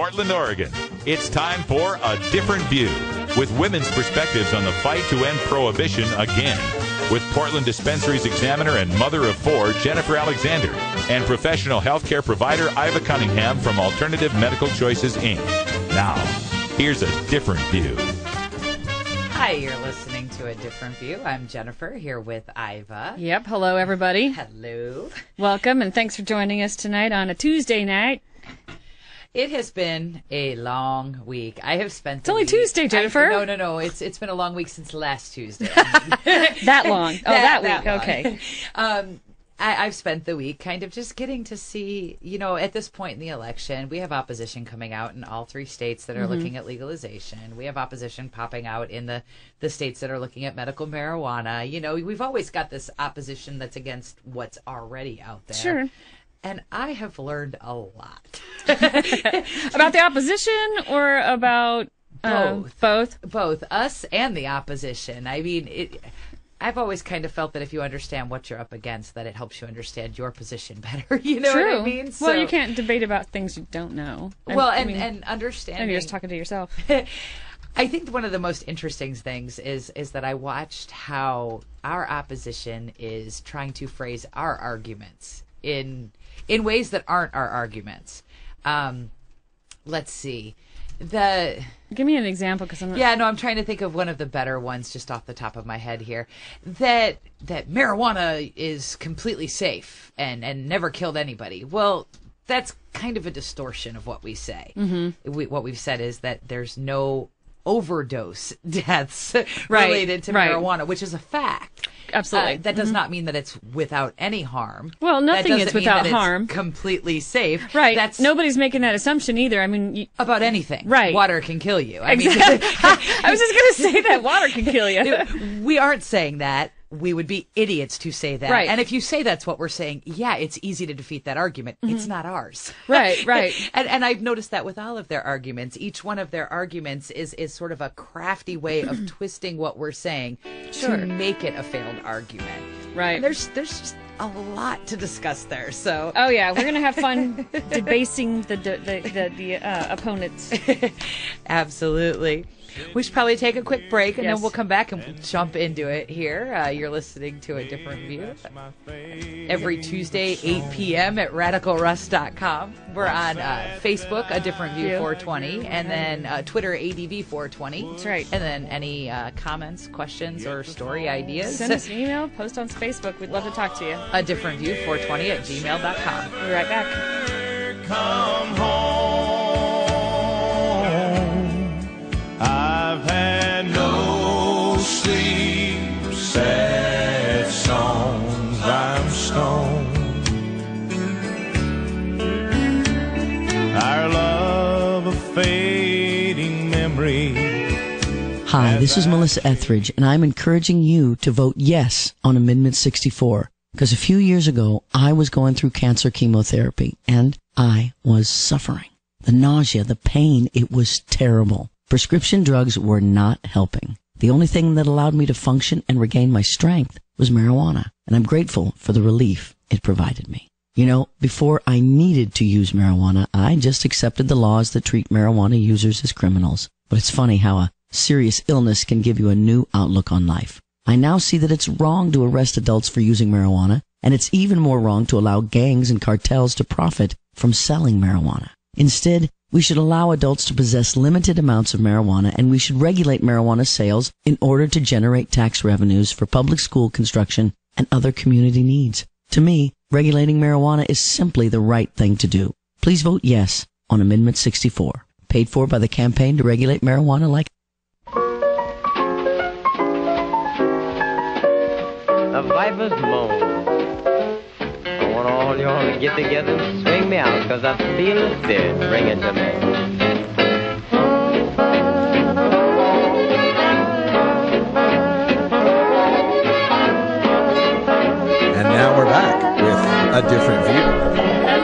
Portland, Oregon. It's time for A Different View, with women's perspectives on the fight to end prohibition again, with Portland Dispensaries Examiner and mother of four, Jennifer Alexander, and professional healthcare provider Iva Cunningham from Alternative Medical Choices, Inc. Now, here's A Different View. Hi, you're listening to A Different View. I'm Jennifer, here with Iva. Yep, hello everybody. Hello. Welcome, and thanks for joining us tonight on a Tuesday night. It has been a long week. I have spent It's only Tuesday, Jennifer. No. It's been a long week since last Tuesday. That long. Oh, that week. long. Okay. I've spent the week kind of just getting to see, at this point in the election, we have opposition coming out in all three states that are looking at legalization. We have opposition popping out in the states that are looking at medical marijuana. We've always got this opposition that's against what's already out there. Sure. And I have learned a lot. About the opposition or about Both. Both? Us and the opposition. I mean, I've always kind of felt that if you understand what you're up against, that it helps you understand your position better. You know True. what I mean? Well, you can't debate about things you don't know. And understanding. And you're just talking to yourself. I think one of the most interesting things is that I watched how our opposition is trying to phrase our arguments in ways that aren't our arguments. Let's see. Give me an example, because I'm not... Yeah, no, I'm trying to think of one of the better ones just off the top of my head here. That marijuana is completely safe and never killed anybody. Well, that's kind of a distortion of what we say. Mm-hmm. What we've said is that there's no overdose deaths related to marijuana, which is a fact. Absolutely. That does not mean that it's without any harm. Well, nothing is without harm. It's completely safe. Right. Nobody's making that assumption either. I mean, about anything. Right. Water can kill you. I exactly. I was just going to say that water can kill you. We aren't saying that. We would be idiots to say that. Right. And if you say that's what we're saying, yeah, it's easy to defeat that argument. Mm-hmm. It's not ours. Right. And I've noticed that with all of their arguments. Each one of their arguments is sort of a crafty way of twisting what we're saying to make it a failed argument. Right. And there's just a lot to discuss there. So. Oh yeah, we're gonna have fun debasing the opponents. Absolutely. We should probably take a quick break, and then we'll come back and jump into it here. You're listening to A Different View every Tuesday, 8 p.m. at RadicalRuss.com. We're on Facebook, A Different View 420, and then Twitter, ADV420. That's right. And then any comments, questions, or story ideas. Send us an email, post on Facebook. We'd love to talk to you. A Different View 420 at gmail.com. We'll be right back. Come home. I've had no sleep, sad songs, I'm stoned. Our love a fading memory. Hi, this is Melissa Etheridge, and I'm encouraging you to vote yes on Amendment 64, because a few years ago, I was going through cancer chemotherapy, and I was suffering. The nausea, the pain, it was terrible. Prescription drugs were not helping. The only thing that allowed me to function and regain my strength was marijuana, and I'm grateful for the relief it provided me. Before I needed to use marijuana, I just accepted the laws that treat marijuana users as criminals. But it's funny how a serious illness can give you a new outlook on life. I now see that it's wrong to arrest adults for using marijuana, and it's even more wrong to allow gangs and cartels to profit from selling marijuana. Instead, we should allow adults to possess limited amounts of marijuana, and we should regulate marijuana sales in order to generate tax revenues for public school construction and other community needs. To me, regulating marijuana is simply the right thing to do. Please vote yes on Amendment 64, paid for by the Campaign to Regulate Marijuana Like. The viper's moan. I want all y'all to get together and swing me out, 'cause I feel the spirit ringing to me. And now we're back with A Different View.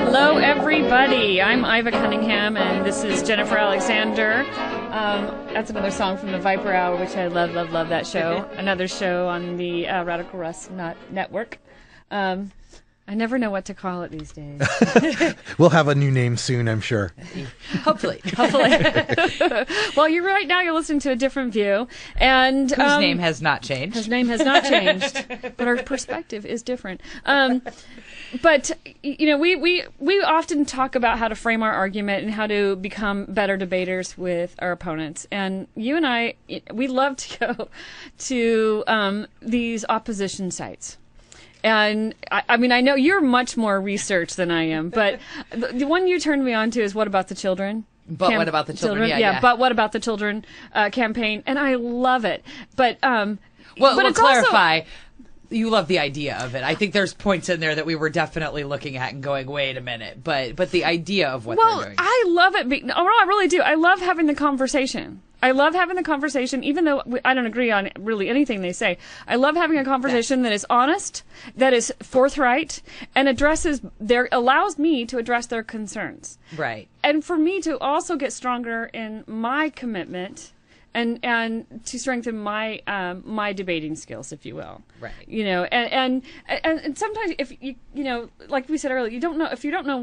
Hello, everybody. I'm Iva Cunningham, and this is Jennifer Alexander. That's another song from the Viper Hour, which I love another show on the Radical Russ Network. I never know what to call it these days. We'll have a new name soon, I'm sure. Hopefully. Well, right now you're listening to A Different View, and Whose name has not changed. his name has not changed, but our perspective is different. But we often talk about how to frame our argument and how to become better debaters with our opponents. And you and I, we love to go to these opposition sites. And I mean, I know you're much more research than I am, but the one you turned me on to is What About the Children? But What About the Children? Yeah. But What About the Children campaign. And I love it. But we'll it's clarify. You love the idea of it. I think there's points in there that we were definitely looking at and going, wait a minute. But the idea of what they're doing. I love it. I really do. I love having the conversation. I love having the conversation, even though I don't agree on really anything they say. I love having a conversation that is honest, that is forthright, and allows me to address their concerns. Right. And for me to also get stronger in my commitment and to strengthen my my debating skills, if you will. Right. And sometimes if you like we said earlier, if you don't know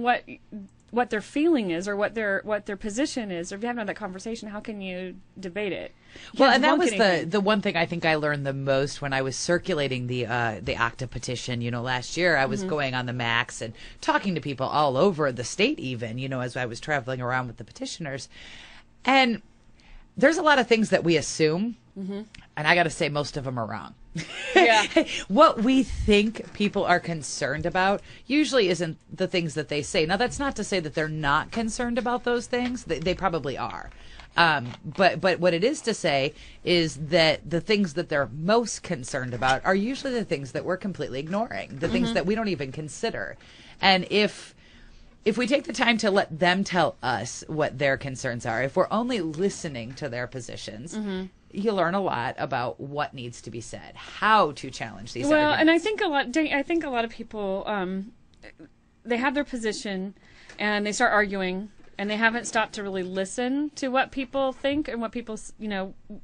what their feeling is or what their position is, or if you haven't had that conversation, how can you debate it? Well, and that was the one thing I think I learned the most when I was circulating the ACTA petition. Last year I was going on the Max and talking to people all over the state, even as I was traveling around with the petitioners, and there's a lot of things that we assume, and I got to say most of them are wrong. Yeah. What we think people are concerned about usually isn't the things that they say. Now, that's not to say that they're not concerned about those things. They probably are. But what it is to say is that the things that they're most concerned about are usually the things that we're completely ignoring, the things that we don't even consider. And if we take the time to let them tell us what their concerns are, if we're only listening to their positions, you learn a lot about what needs to be said, how to challenge these arguments. And I think a lot of people they have their position and they start arguing, and they haven't stopped to really listen to what people think and what people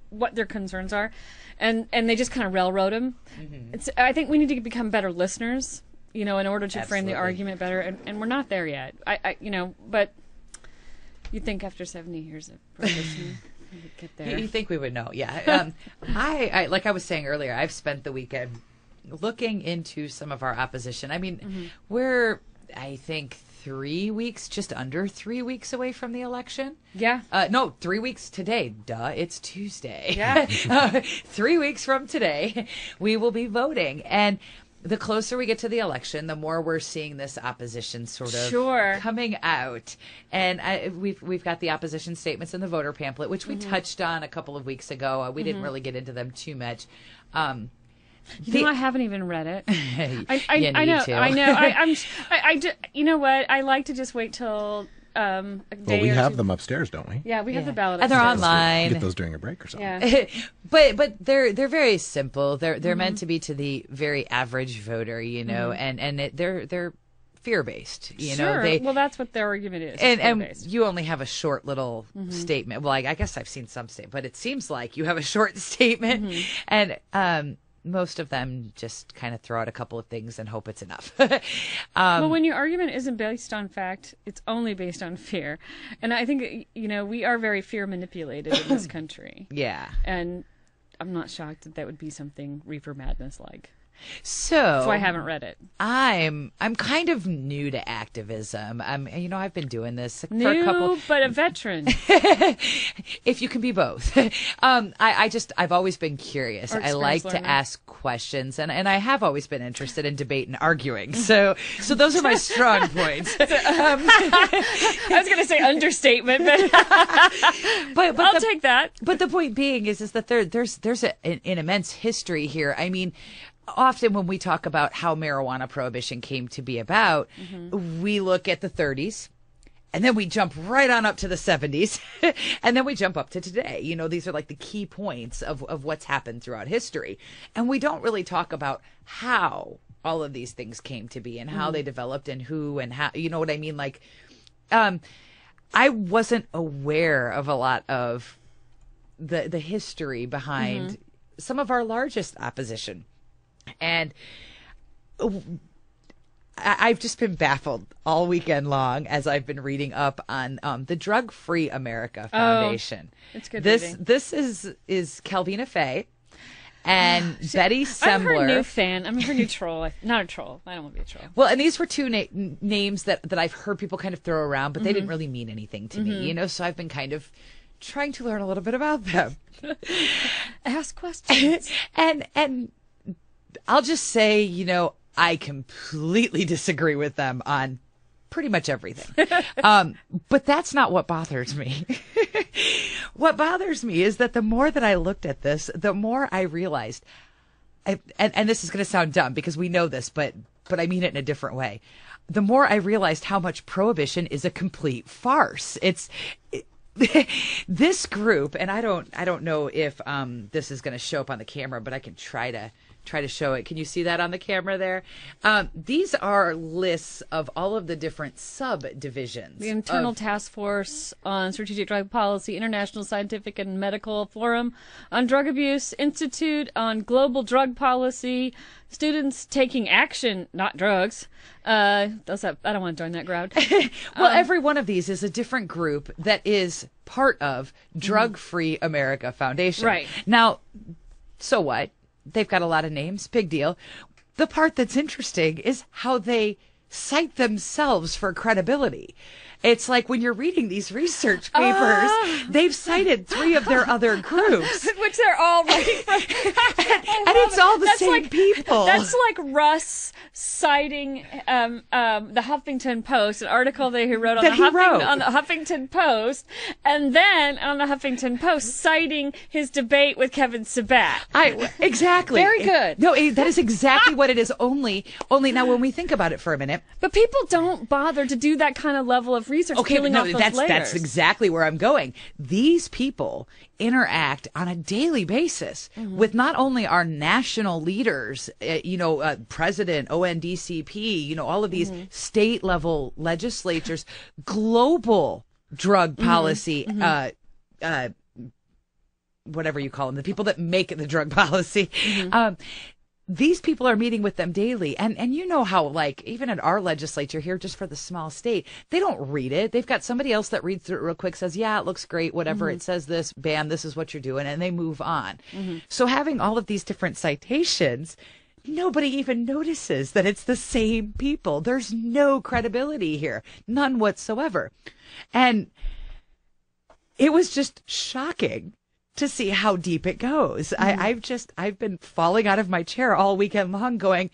what their concerns are, and they just kind of railroad them. I think we need to become better listeners, in order to frame the argument better, and we're not there yet. But you'd think after 70 years of prohibition we'd get there. You think we would know, yeah. I like I was saying earlier, I've spent the weekend looking into some of our opposition. I mean, we're, I think, just under 3 weeks away from the election. Yeah. No, 3 weeks today. Duh, it's Tuesday. Yeah. 3 weeks from today, we will be voting. And the closer we get to the election, the more we're seeing this opposition sort of coming out. And we've got the opposition statements in the voter pamphlet, which we touched on a couple of weeks ago. We didn't really get into them too much. I haven't even read it. I know. I you know what? I like to just wait till a day we or have two. them upstairs, don't we? Yeah, we have the ballot and they're upstairs. online. Get those during a break or something. Yeah. But they're very simple. They're meant to be to the very average voter, and they're fear based. Well, that's what their argument is. And you only have a short little statement. Well, I guess I've seen some statement, but it seems like you have a short statement, and most of them just kind of throw out a couple of things and hope it's enough. Well, when your argument isn't based on fact, it's only based on fear. And I think, we are very fear manipulated in this country. Yeah. And I'm not shocked that would be something Reefer Madness like. So I haven't read it. I'm kind of new to activism. I've been doing this for a couple. But a veteran. If you can be both. I've always been curious. I like to ask questions, and I have always been interested in debate and arguing. So those are my strong points. I was going to say understatement, but I'll take that. But the point being is that there's an immense history here. I mean, often when we talk about how marijuana prohibition came to be about, we look at the 30s, and then we jump right on up to the 70s, and then we jump up to today. These are like the key points of what's happened throughout history. And we don't really talk about how all of these things came to be and how they developed and who and how, you know what I mean? Like, I wasn't aware of a lot of the history behind some of our largest opposition. And I've just been baffled all weekend long as I've been reading up on the Drug Free America Foundation. It's good This reading. this is Calvina Fay and Betty Sembler. I'm her new fan. I'm her new troll. Not a troll. I don't want to be a troll. Well, and these were two names that I've heard people kind of throw around, but they didn't really mean anything to me, you know. So I've been kind of trying to learn a little bit about them. Ask questions. and I'll just say, you know, I completely disagree with them on pretty much everything. But that's not what bothers me. What bothers me is that the more that I looked at this, the more I realized, and this is going to sound dumb because we know this, but I mean it in a different way. The more I realized how much prohibition is a complete farce. This group, and I don't know if this is going to show up on the camera, but I can try to show it. Can you see that on the camera there? These are lists of all of the different subdivisions. The Internal Task Force on Strategic Drug Policy, International Scientific and Medical Forum on Drug Abuse, Institute on Global Drug Policy, Students Taking Action, Not Drugs. I don't want to join that crowd. Well, every one of these is a different group that is part of Drug Free America Foundation. Right. Now, so what? They've got a lot of names. Big deal. The part that's interesting is how they cite themselves for credibility. It's like when you're reading these research papers, they've cited 3 of their other groups. Which they're all writing from. And it's all the same people. That's like Russ citing the Huffington Post, an article that he wrote on the Huffington Post, and then on the Huffington Post citing his debate with Kevin Sabat. Exactly. Very good. No, that is exactly what it is. Only now when we think about it for a minute. But people don't bother to do that kind of level of research. Okay, peeling off those that's layers. exactly where I'm going. These people interact on a daily basis with not only our national leaders, President, ONDCP, all of these state level legislatures, global drug policy, whatever you call them, the people that make the drug policy. These people are meeting with them daily. And you know how, like, even in our legislature here, just for the small state, they don't read it. They've got somebody else that reads through it real quick, says, yeah, it looks great, whatever. It says this, bam, this is what you're doing. And they move on. So having all of these different citations, nobody even notices that it's the same people. There's no credibility here. None whatsoever. And it was just shocking to see how deep it goes. I've been falling out of my chair all weekend long going,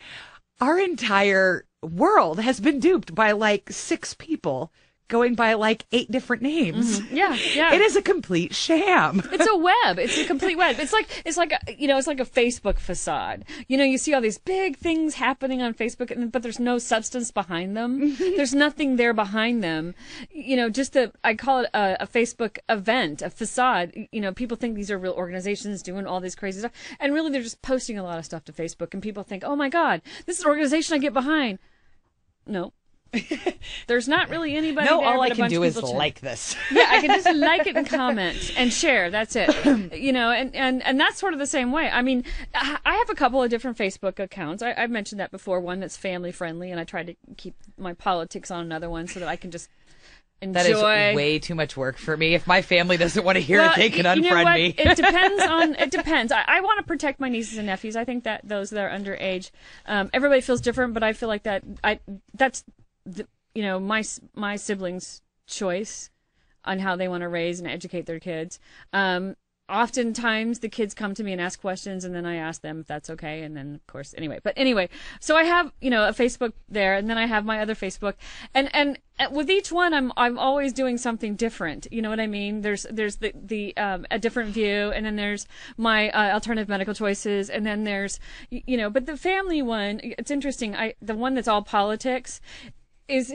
our entire world has been duped by like 6 people going by like 8 different names. Yeah. It is a complete sham. It's a web. It's a complete web. It's like a Facebook facade. You see all these big things happening on Facebook, but there's no substance behind them. There's nothing there behind them. I call it a Facebook event, a facade. People think these are real organizations doing all this crazy stuff, and really they're just posting a lot of stuff to Facebook, and people think, oh my God, this is an organization I get behind. No. There's not really anybody there. All I but a can bunch do of is people like this. Yeah, I can just like it and comment and share. That's it. And that's sort of the same way. I mean, I have a couple of different Facebook accounts. I've mentioned that before. One that's family friendly, and I try to keep my politics on another one so that I can just enjoy. That is way too much work for me. If my family doesn't want to hear it, they can unfriend me. It depends. I want to protect my nieces and nephews. I think that those that are underage, everybody feels different, but I feel like that's my siblings' choice on how they want to raise and educate their kids. Oftentimes the kids come to me and ask questions, and then I ask them if that's okay. And then, of course, anyway, so I have, a Facebook there, and then I have my other Facebook, and with each one, I'm always doing something different. You know what I mean? There's the a different view, and then there's my alternative medical choices, and then there's, but the family one, it's interesting. The one that's all politics is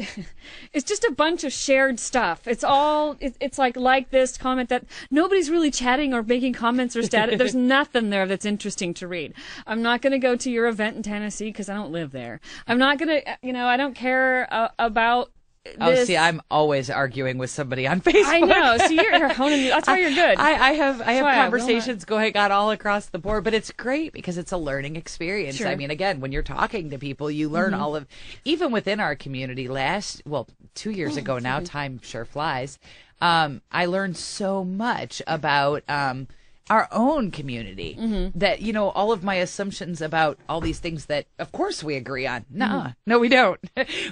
just a bunch of shared stuff. It's all, it's like this, comment that. Nobody's really chatting or making comments or status. There's nothing there that's interesting to read. I'm not going to go to your event in Tennessee because I don't live there. I'm not going to, I don't care about this, see, I'm always arguing with somebody on Facebook. I know. So you're honing. That's why you're good. I have why I will conversations going on all across the board, but it's great because it's a learning experience. Sure. I mean, again, when you're talking to people, you learn all of, even within our community. 2 years ago now, time sure flies. I learned so much about our own community that, all of my assumptions about all these things that, of course, we agree on. No, we don't.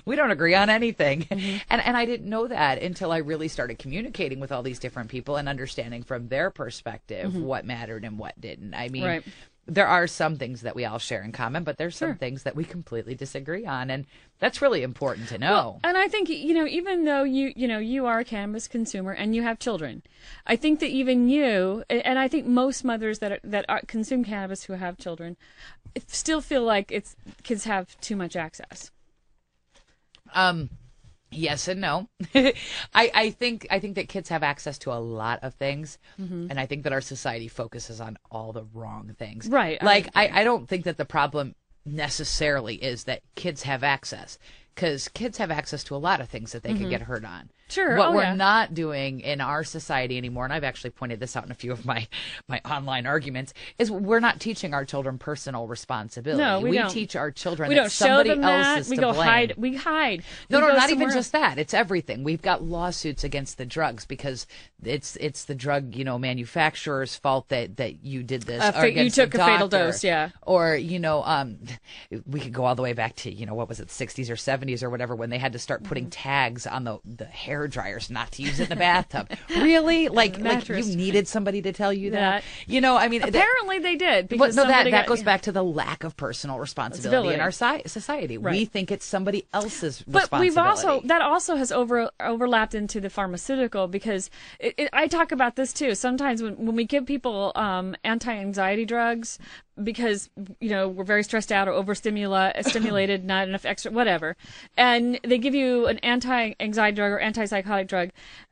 We don't agree on anything. And I didn't know that until I really started communicating with all these different people and understanding from their perspective what mattered and what didn't. I mean, Right. there are some things that we all share in common, but there's some things that we completely disagree on. And that's really important to know. Well, and I think, even though you are a cannabis consumer and you have children, I think that even you, and I think most mothers that consume cannabis who have children, still feel like kids have too much access. Yes and no. I think that kids have access to a lot of things, and I think that our society focuses on all the wrong things. Right. Like, I don't think that the problem necessarily is that kids have access, because kids have access to a lot of things that they could get hurt on. Sure. What we're not doing in our society anymore, and I've actually pointed this out in a few of my online arguments, is we're not teaching our children personal responsibility. No, we don't. teach our children We that don't show somebody them else that. is We to go blame. hide. We hide. No, We go not even somewhere just that. It's everything. We've got lawsuits against the drugs because it's the drug, manufacturer's fault that you did this. Or you against took the a fatal doctor. dose, yeah. Or, we could go all the way back to, what was it, 60s or 70s or whatever, when they had to start putting tags on the hair dryers not to use it in the bathtub. Really? Like mattress. you needed somebody to tell you that? Apparently they did. Because that goes back to the lack of personal responsibility in our society. Right. We think it's somebody else's But responsibility. that also has overlapped into the pharmaceutical, because I talk about this too. Sometimes when we give people anti-anxiety drugs because we're very stressed out or overstimulated, not enough extra whatever, and they give you an anti-anxiety drug or antipsychotic drug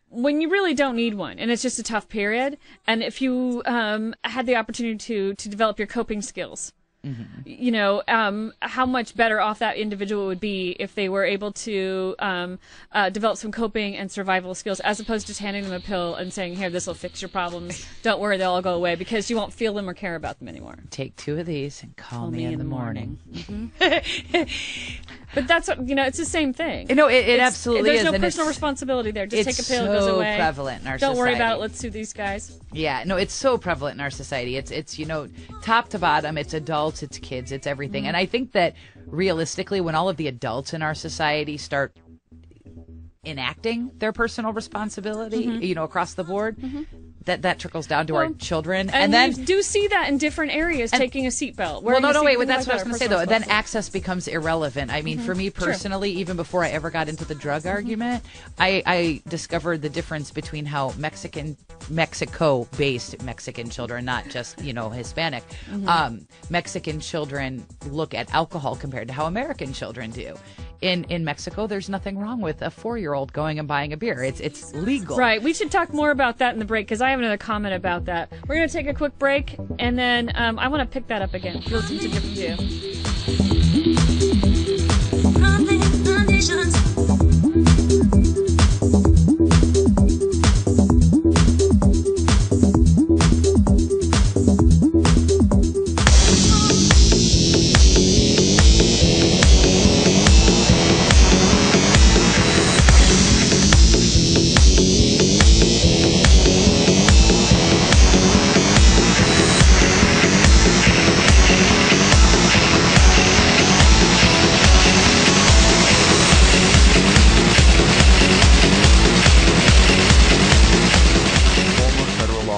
when you really don't need one, and it's just a tough period. And if you had the opportunity to develop your coping skills, how much better off that individual would be if they were able to develop some coping and survival skills, as opposed to just handing them a pill and saying, here, this will fix your problems. Don't worry, they'll all go away, because you won't feel them or care about them anymore. Take 2 of these and call me in the morning. But that's what, it's the same thing. It absolutely is. There's no personal responsibility there. Just take a pill, it goes so away. prevalent in our Don't society. worry about it. Let's sue these guys. Yeah, no, it's so prevalent in our society. It's top to bottom. It's adults, it's kids, it's everything. And I think that realistically, when all of the adults in our society start enacting their personal responsibility, across the board, that trickles down to our children. And then we do see that in different areas, taking a seatbelt. Well, no, wait. That's what I was going to say, though. Then access becomes irrelevant. I mean, for me personally, even before I ever got into the drug argument, I discovered the difference between how Mexico-based Mexican children, not just, Hispanic, Mexican children look at alcohol compared to how American children do. In Mexico, there's nothing wrong with a 4-year-old going and buying a beer. It's legal. Right. We should talk more about that in the break, because I have another comment about that. We're going to take a quick break, and then I want to pick that up again. Listen to different view.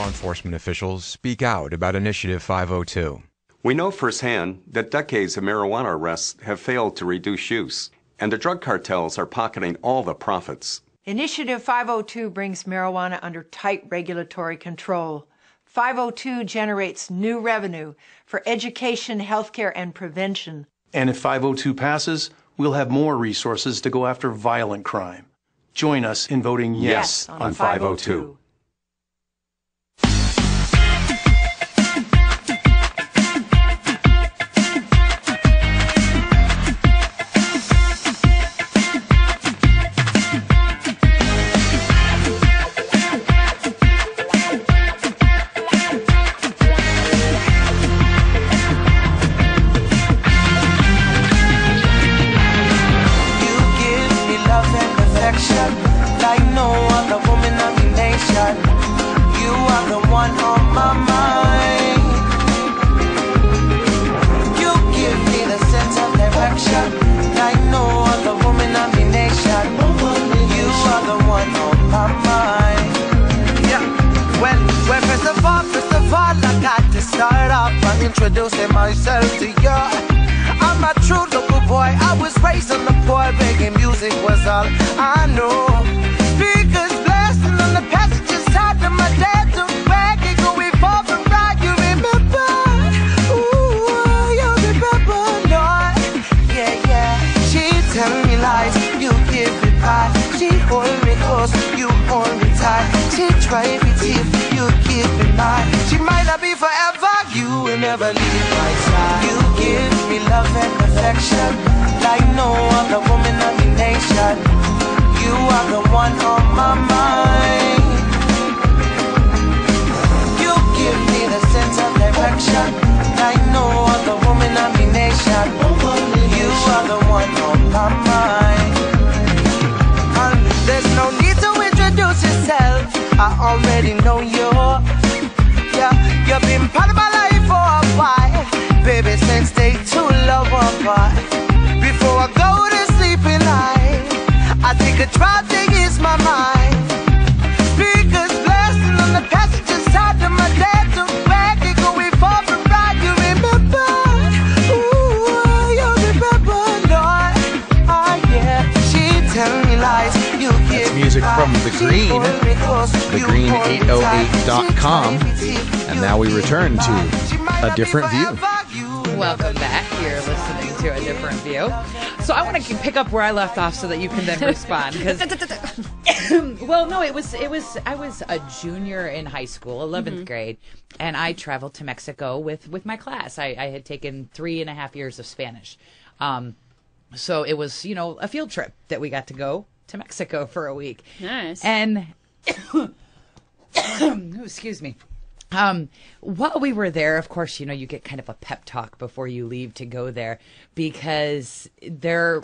Enforcement officials speak out about Initiative 502. We know firsthand that decades of marijuana arrests have failed to reduce use, and the drug cartels are pocketing all the profits. Initiative 502 brings marijuana under tight regulatory control. 502 generates new revenue for education, healthcare, and prevention. And if 502 passes, we'll have more resources to go after violent crime. Join us in voting yes on 502. all, I got to start off by introducing myself to you. I'm a true local boy. I was raised on the poor, begging music was all I knew. Speakers blasting on the passenger side of my dad to back and going for the ride. You remember? Ooh, you remember? No, yeah, yeah. She tell me lies, you give me pie. She hold me close, you hold me tight. She try me teeth, you keep me mine. She might not be forever, you will never leave my side. You give me love and affection like no other woman of the nation. You are the one on my mind. You give me the sense of direction like no other woman of the nation. You are the one on my mind. There's no need to introduce yourself, I already know you. Yeah, you've been part of my life for a while, baby, since day 2 love apart. Before I go to sleep at night, I take a drive to ease my mind. Speakers blasting on the passenger side of my dad to back and going for the ride. You remember? Ooh, you remember? Lord, oh yeah. She tell me lies. That's music from The Green, thegreen808.com. And now we return to A Different View. Welcome back. You're listening to A Different View. So I want to pick up where I left off so that you can then respond. Well, no, I was a junior in high school, 11th grade, and I traveled to Mexico with my class. I had taken 3.5 years of Spanish. So it was, a field trip that we got to go to Mexico for a week. Nice. And excuse me. While we were there, of course, you get kind of a pep talk before you leave to go there, because their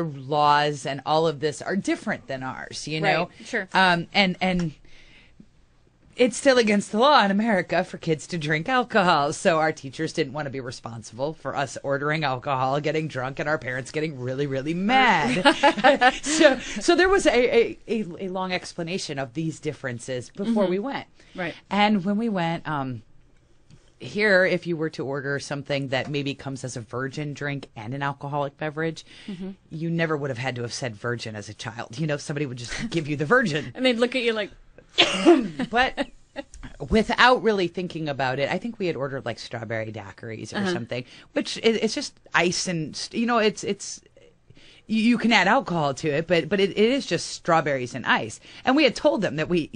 laws and all of this are different than ours, Right, sure. And it's still against the law in America for kids to drink alcohol. So our teachers didn't want to be responsible for us ordering alcohol, getting drunk, and our parents getting really, really mad. so there was a long explanation of these differences before we went. Right. And when we went, here, if you were to order something that maybe comes as a virgin drink and an alcoholic beverage, you never would have had to have said virgin as a child. Somebody would just give you the virgin. And they'd look at you like... But without really thinking about it, I think we had ordered like strawberry daiquiris or something, which it's just ice and, it's you can add alcohol to it, but it is just strawberries and ice. And we had told them that we,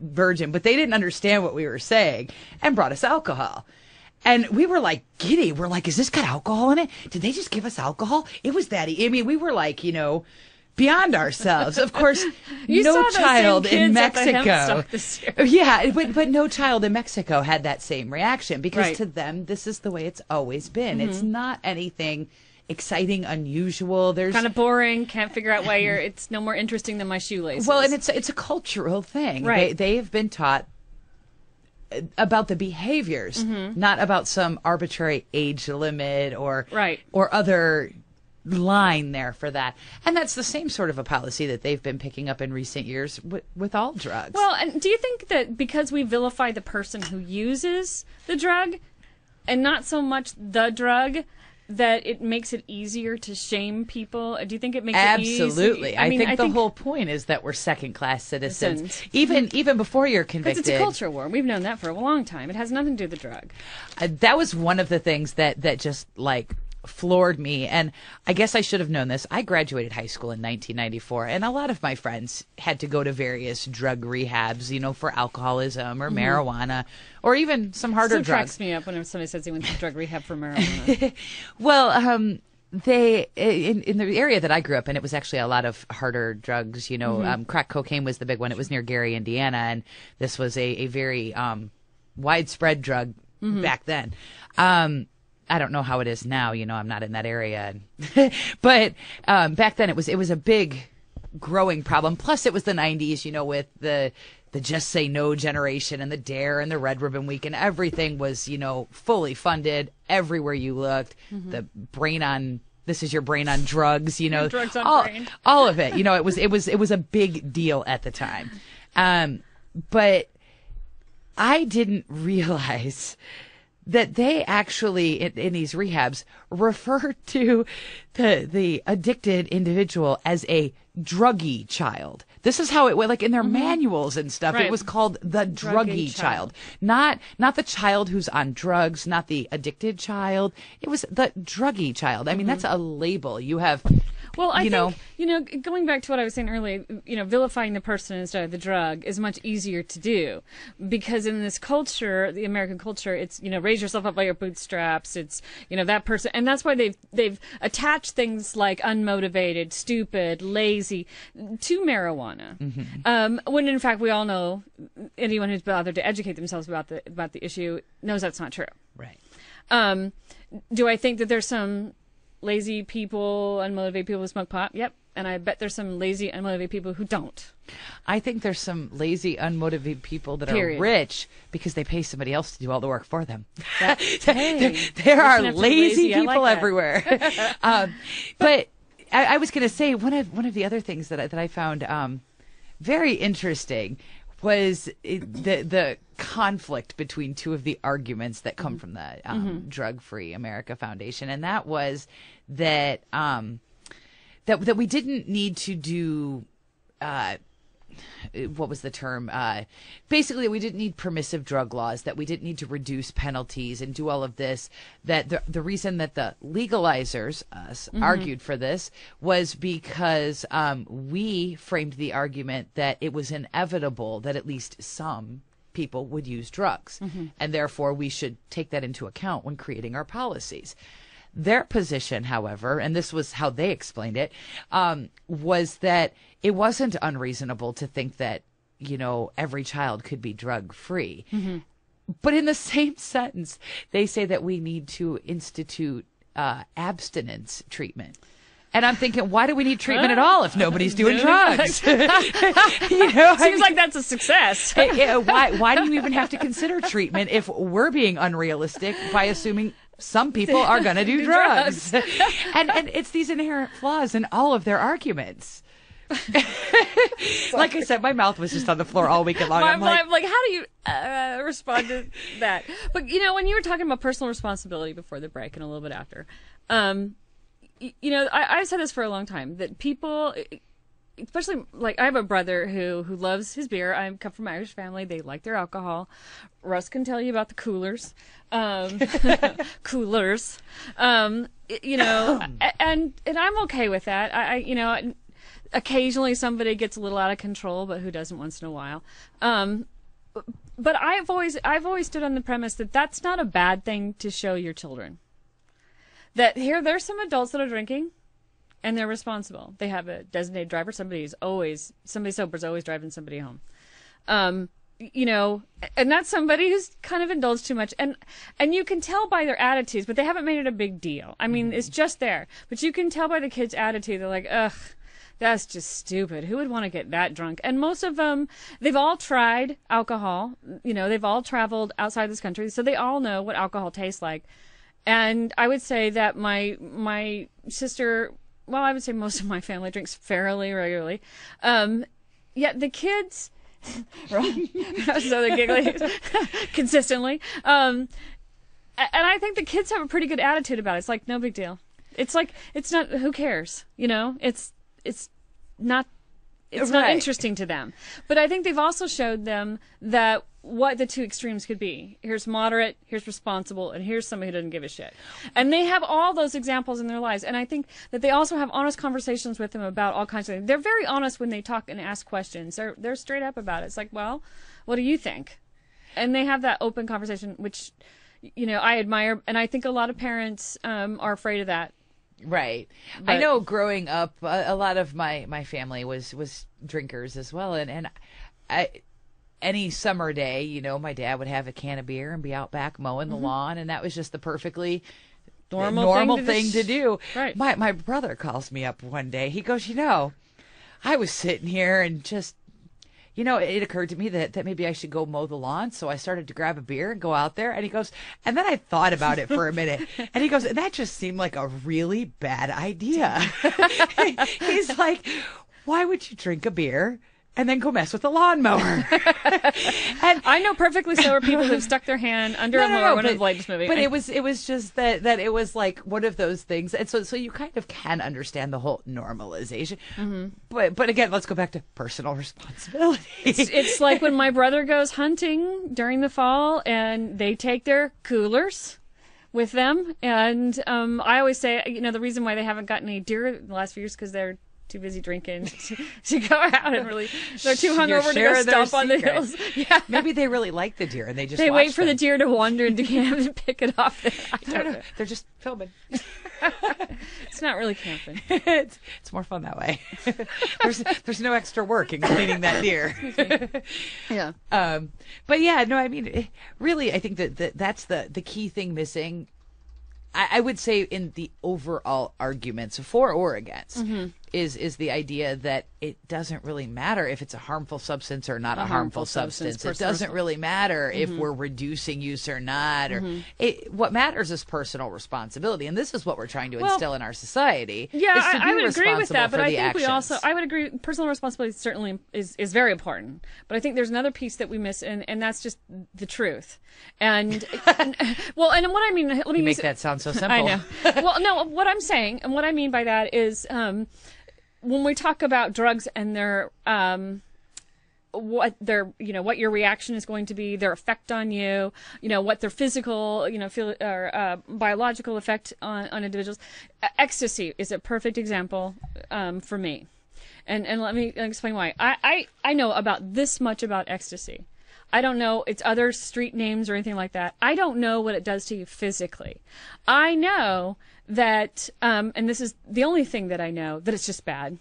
virgin, but they didn't understand what we were saying and brought us alcohol. And we were like giddy. We're like, is this got alcohol in it? Did they just give us alcohol? It was that. I mean, we were like, beyond ourselves. Of course, no child in Mexico. Yeah, but no child in Mexico had that same reaction, because to them, this is the way it's always been. It's not anything exciting, unusual. There's kind of boring. Can't figure out why it's no more interesting than my shoelaces. Well, and it's a cultural thing. Right. They have been taught about the behaviors, not about some arbitrary age limit or other line there for that. And that's the same sort of a policy that they've been picking up in recent years with all drugs. Well, and do you think that because we vilify the person who uses the drug and not so much the drug, that it makes it easier to shame people? Do you think it makes it easier? Absolutely. I think the whole point is that we're second-class citizens. Even before you're convicted. Because it's a culture war. We've known that for a long time. It has nothing to do with the drug. That was one of the things that just, floored me. And I guess I should have known this. I graduated high school in 1994, and a lot of my friends had to go to various drug rehabs, for alcoholism or marijuana, or even some harder drugs. Cracks me up whenever somebody says they went to drug rehab for marijuana. Well, they in the area that I grew up in, it was actually a lot of harder drugs. Crack cocaine was the big one. It was near Gary, Indiana, and this was a very widespread drug back then. I don't know how it is now. I'm not in that area, but back then it was a big, growing problem. Plus, it was the 90s. With the Just Say No generation and the DARE and the Red Ribbon Week, and everything was fully funded everywhere you looked. The brain on. This is your brain on drugs. Drugs on brain. All of it. It was a big deal at the time. But I didn't realize that they actually, in these rehabs, refer to the addicted individual as a druggy child. This is how it went, like in their manuals and stuff. Right. It was called the druggy child. Not the child who's on drugs, not the addicted child. It was the druggy child. I mean, that's a label. You have... Well, I think, going back to what I was saying earlier, vilifying the person instead of the drug is much easier to do because in this culture, the American culture, it's, raise yourself up by your bootstraps. It's, that person. And that's why they've attached things like unmotivated, stupid, lazy to marijuana. When in fact, we all know anyone who's bothered to educate themselves about the issue knows that's not true. Right. Do I think that there's some lazy people, unmotivated people who smoke pot? Yep. And I bet there's some lazy, unmotivated people who don't. I think there's some lazy, unmotivated people that are rich because they pay somebody else to do all the work for them. There are lazy people everywhere. But I was going to say one of the other things that I found very interesting was the conflict between two of the arguments that come from the Drug-Free America Foundation, and that was that that we didn't need to do what was the term? Basically, we didn't need permissive drug laws, that we didn't need to reduce penalties and do all of this. That the reason that the legalizers, us, argued for this was because we framed the argument that it was inevitable that at least some people would use drugs. And therefore, we should take that into account when creating our policies. Their position, however, and this was how they explained it, was that it wasn't unreasonable to think that, every child could be drug-free. But in the same sentence, they say that we need to institute abstinence treatment. And I'm thinking, why do we need treatment at all if nobody's doing drugs? Seems like that's a success. Why do you even have to consider treatment if we're being unrealistic by assuming some people are going to do drugs? and it's these inherent flaws in all of their arguments. Like I said, my mouth was just on the floor all weekend long. I'm like, how do you respond to that? But, when you were talking about personal responsibility before the break and a little bit after, I've said this for a long time, that people, especially, like, I have a brother who loves his beer. I come from an Irish family. They like their alcohol. Russ can tell you about the coolers. Coolers. And I'm okay with that. Occasionally somebody gets a little out of control, but who doesn't once in a while? But I've always stood on the premise that that's not a bad thing to show your children. That there's some adults that are drinking, and they're responsible. They have a designated driver. Somebody sober is always driving somebody home. And that's somebody who's kind of indulged too much. And you can tell by their attitudes, but they haven't made it a big deal. I mean, it's just there. But you can tell by the kids' attitude. They're like, ugh, that's just stupid. Who would want to get that drunk? And most of them, they've all tried alcohol. They've all traveled outside this country, so they all know what alcohol tastes like. And I would say that my sister, well, I would say most of my family drinks fairly regularly. Yet the kids, so they're giggling consistently. And I think the kids have a pretty good attitude about it. It's like, no big deal. It's like, it's not, who cares? It's not interesting to them. But I think they've also showed them that what the two extremes could be. Here's moderate, here's responsible, and here's somebody who doesn't give a shit. And they have all those examples in their lives. And I think that they also have honest conversations with them about all kinds of things. They're very honest when they talk and ask questions. They're straight up about it. It's like, well, what do you think? And they have that open conversation, which, I admire. And I think a lot of parents are afraid of that. Right. But I know growing up, a lot of my family was drinkers as well. And any summer day, my dad would have a can of beer and be out back mowing the lawn. And that was just the perfectly normal thing to do. Right. My brother calls me up one day. He goes, I was sitting here and just, it occurred to me that maybe I should go mow the lawn. So I started to grab a beer and go out there. And he goes, and then I thought about it for a minute. And he goes, and that just seemed like a really bad idea. He's like, why would you drink a beer and then go mess with the lawnmower. And I know perfectly sober people who've stuck their hand under a mower when the blade was moving. But it was just that it was like one of those things, and so you kind of can understand the whole normalization. But again, let's go back to personal responsibility. It's like when my brother goes hunting during the fall, and they take their coolers with them, and I always say, the reason why they haven't gotten any deer the last few years because they're too busy drinking to go out and really, they're too hungover to go stomp on the hills. Yeah, maybe they really like the deer and they just wait for the deer to wander into camp and pick it off. I don't know. They're just filming. It's not really camping. It's more fun that way. There's no extra work in cleaning that deer. Yeah. But yeah, no, I mean, really, I think that's the key thing missing. I would say in the overall arguments for or against is the idea that it doesn't really matter if it's a harmful substance or not a harmful substance. It doesn't really matter if we're reducing use or not. Or what matters is personal responsibility, and this is what we're trying to instill in our society. Yeah, is to be I would agree with that, but I think actions. I would agree. Personal responsibility certainly is very important, but I think there's another piece that we miss, and that's just the truth. And and what I mean, let me make that sound so simple. I know. Well, no, what I'm saying and what I mean by that is when we talk about drugs and their what your reaction is going to be, their effect on you, what their physical, biological effect on individuals. Ecstasy is a perfect example for me, and let me explain why. I know about this much about ecstasy. I don't know its other street names or anything like that. I don't know what it does to you physically. I know that, and this is the only thing that I know, that it's just bad.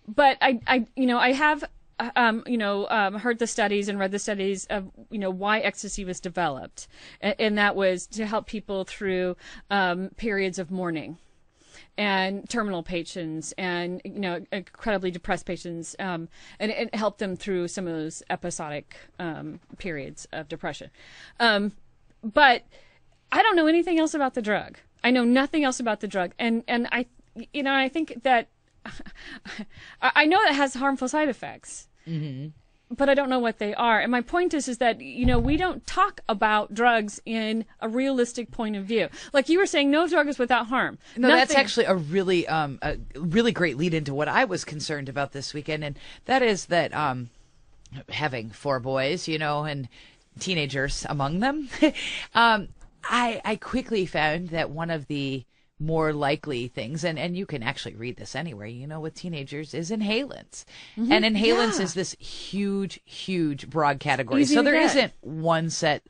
But I have, heard the studies and read the studies of, why ecstasy was developed. And that was to help people through periods of mourning. And terminal patients, and incredibly depressed patients, and it helped them through some of those episodic periods of depression. But I don't know anything else about the drug. I know nothing else about the drug, and I think that I know it has harmful side effects. But I don't know what they are. And my point is that, we don't talk about drugs in a realistic point of view. Like you were saying, no drug is without harm. No, that's actually a really great lead into what I was concerned about this weekend. And that is that having 4 boys, and teenagers among them, I quickly found that one of the more likely things, and you can actually read this anywhere, with teenagers, is inhalants. And inhalants is this huge broad category. So there isn't one set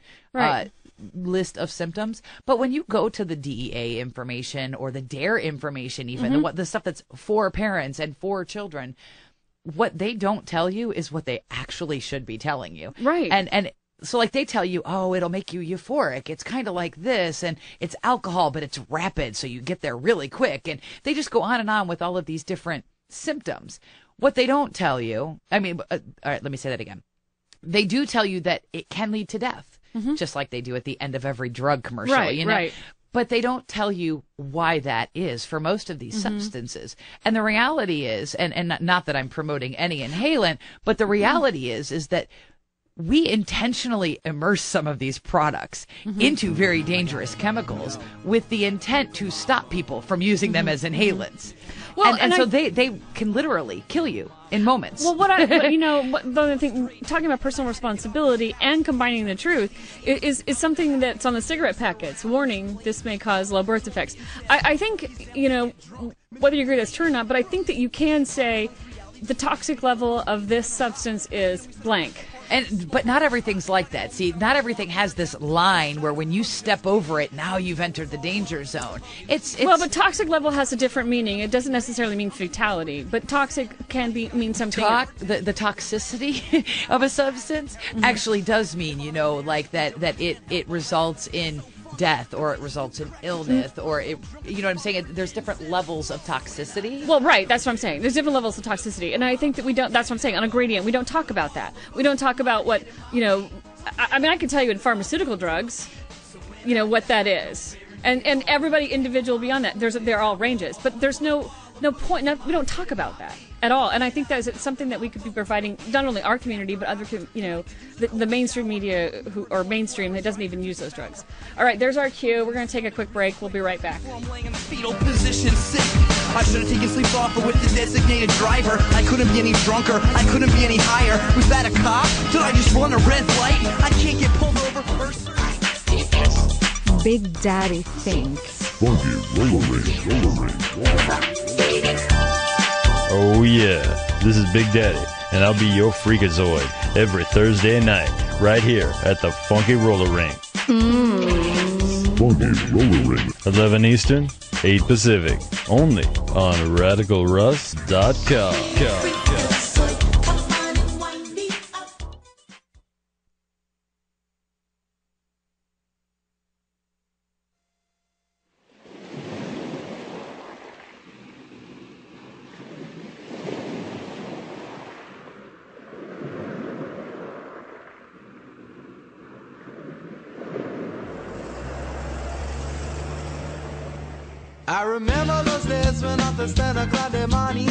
list of symptoms. But when you go to the DEA information or the DARE information, even the stuff that's for parents and for children, what they don't tell you is what they actually should be telling you. Right. And so like they tell you, oh, it'll make you euphoric. It's kind of like this, and it's alcohol, but it's rapid, so you get there really quick. And they just go on and on with all of these different symptoms. What they don't tell you, all right, let me say that again. They do tell you that it can lead to death, just like they do at the end of every drug commercial. Right. But they don't tell you why that is for most of these substances. And the reality is, and not that I'm promoting any inhalant, but the reality is that we intentionally immerse some of these products into very dangerous chemicals with the intent to stop people from using them as inhalants. Well, and so they can literally kill you in moments. Well, the other thing, talking about personal responsibility and combining the truth is something that's on the cigarette packets. Warning, this may cause low birth defects. I think, whether you agree that's true or not, but I think that you can say the toxic level of this substance is blank. But not everything's like that. See, not everything has this line where when you step over it, now you've entered the danger zone. But toxic level has a different meaning. It doesn't necessarily mean fatality, but toxic can mean something. The toxicity of a substance actually does mean, like that it results in death, or it results in illness, or it, what I'm saying? There's different levels of toxicity. Well, right, that's what I'm saying. There's different levels of toxicity, and I think that we don't. That's what I'm saying. On a gradient, we don't talk about that. We don't talk about what I can tell you in pharmaceutical drugs, what that is, and everybody individual beyond that. There are all ranges, but there's no no point. We don't talk about that at all, and I think that is something that we could be providing not only our community but other, the mainstream media or mainstream that doesn't even use those drugs. All right, there's our cue. We're going to take a quick break. We'll be right back. I'm laying in the fetal position, sick. I should have taken sleep off with the designated driver. I couldn't be any drunker. I couldn't be any higher. Was that a cop? Did I just run a red light? I can't get pulled over first. Big Daddy Think. Funky Roller Ring. Oh yeah, this is Big Daddy, and I'll be your freakazoid every Thursday night, right here at the Funky Roller Ring. Funky Roller Ring. 11 Eastern, 8 Pacific, only on RadicalRuss.com. I remember those days when I first spent a Sunday money.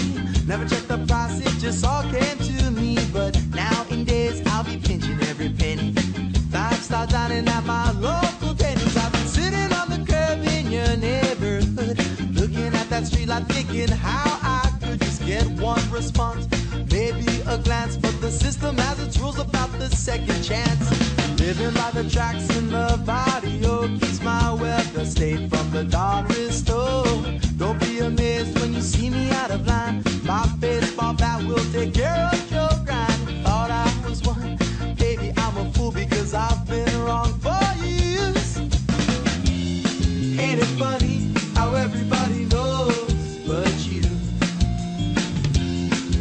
Never checked the price, it just all came to me. But nowadays I'll be pinching every penny. 5-star dining at my local Denny's. I've been sitting on the curb in your neighborhood, looking at that street light, thinking how I could just get one response, maybe a glance. But the system has its rules about the second chance. Living by the tracks in the barrio keeps my welfare state from the dawn restored. Don't be amazed when you see me out of line. My baseball bat will take care of your grind. Thought I was one, baby, I'm a fool because I've been wrong for years. Ain't it funny how everybody knows but you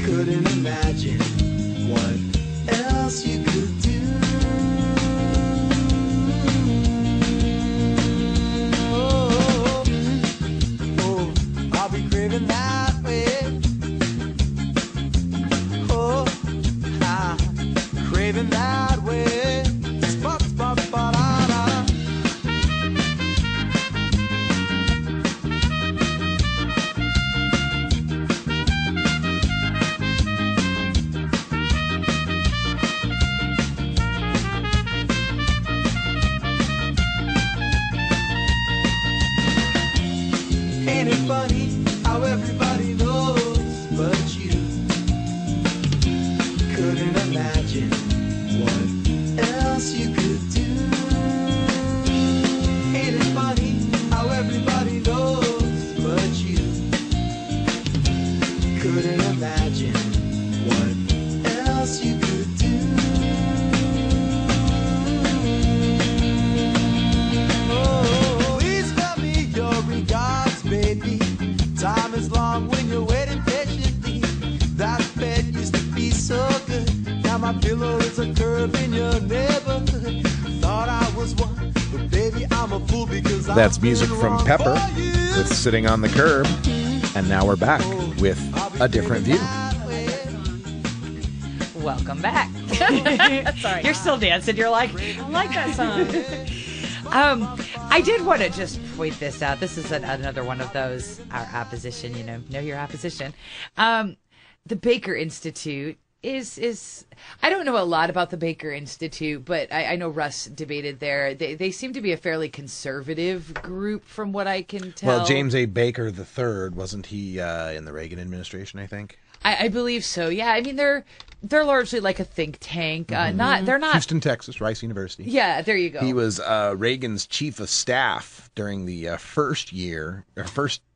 couldn't imagine what else you could do. Craving that way. Oh, craving that way. Spot, spot, spot, da. Ain't it funny how everybody knows but you couldn't imagine what else you could do. Ain't it funny how everybody knows but you couldn't imagine what else you could do. Oh, please tell me your regards, baby. Time is long when you're waiting patiently. That bed used to be so good. Now my pillow is a curve in your neighborhood. Thought I was one, but baby, I'm a fool because That's music from Pepper with Sitting on the Curb. And now we're back with A Different View. Welcome back. Sorry. You're still dancing. You're like, I like that song. I did want to just point this out. This is another one of those, our opposition, know your opposition. The Baker Institute is I don't know a lot about the Baker Institute, but I know Russ debated there. They seem to be a fairly conservative group from what I can tell. Well, James A. Baker III, wasn't he in the Reagan administration, I think? I believe so. Yeah, I mean they're largely like a think tank. They're not Houston, Texas, Rice University. Yeah, there you go. He was Reagan's chief of staff during the first